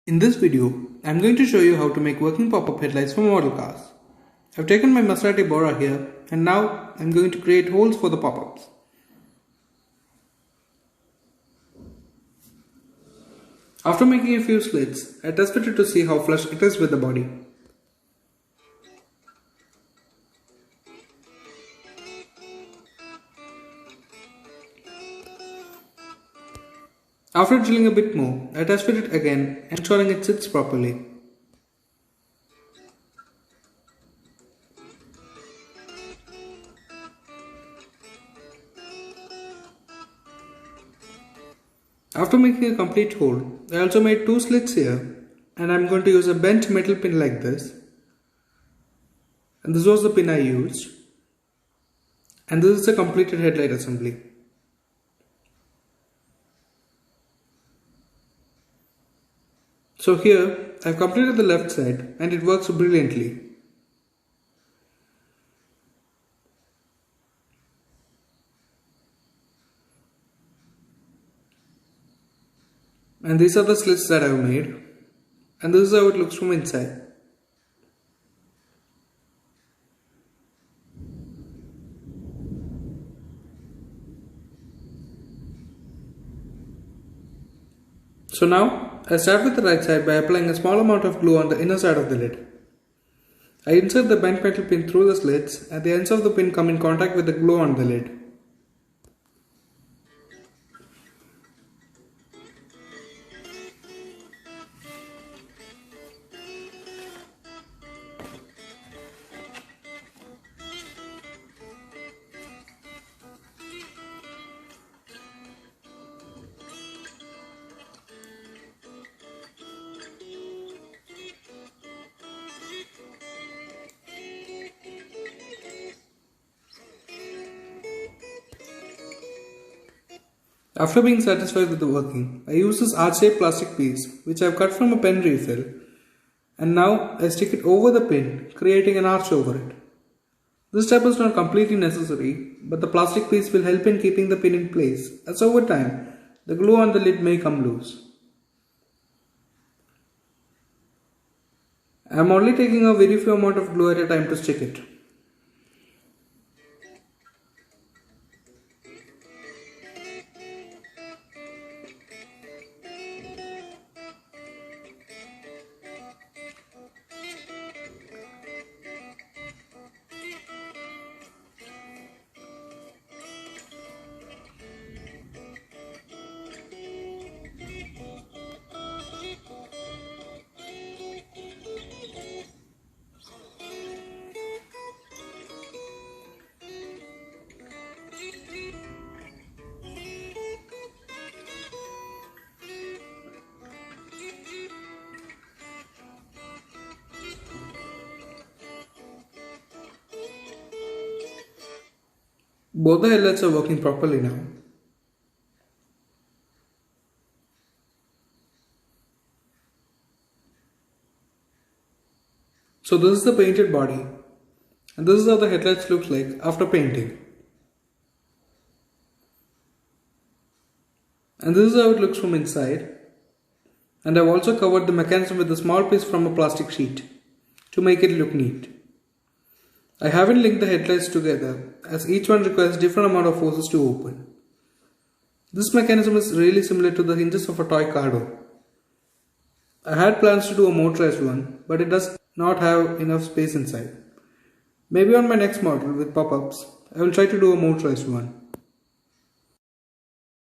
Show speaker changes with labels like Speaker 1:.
Speaker 1: In this video, I am going to show you how to make working pop-up headlights for model cars. I have taken my Maserati Bora here and now I am going to create holes for the pop-ups. After making a few slits, I tested it to see how flush it is with the body. After drilling a bit more, I tested it again, ensuring it sits properly. After making a complete hole, I also made two slits here, and I am going to use a bent metal pin like this. And this was the pin I used. And this is the completed headlight assembly. So here, I have completed the left side and it works brilliantly. And these are the slits that I have made. And this is how it looks from inside. So now, I start with the right side by applying a small amount of glue on the inner side of the lid. I insert the bent metal pin through the slits and the ends of the pin come in contact with the glue on the lid. After being satisfied with the working, I use this arch-shaped plastic piece which I have cut from a pen refill, and now I stick it over the pin, creating an arch over it. This step is not completely necessary, but the plastic piece will help in keeping the pin in place, as over time the glue on the lid may come loose. I am only taking a very few amount of glue at a time to stick it. Both the headlights are working properly now. So this is the painted body, and this is how the headlights look like after painting. And this is how it looks from inside. And I've also covered the mechanism with a small piece from a plastic sheet to make it look neat. I haven't linked the headlights together as each one requires different amount of forces to open. This mechanism is really similar to the hinges of a toy car door. I had plans to do a motorized one, but it does not have enough space inside. Maybe on my next model with pop-ups, I will try to do a motorized one.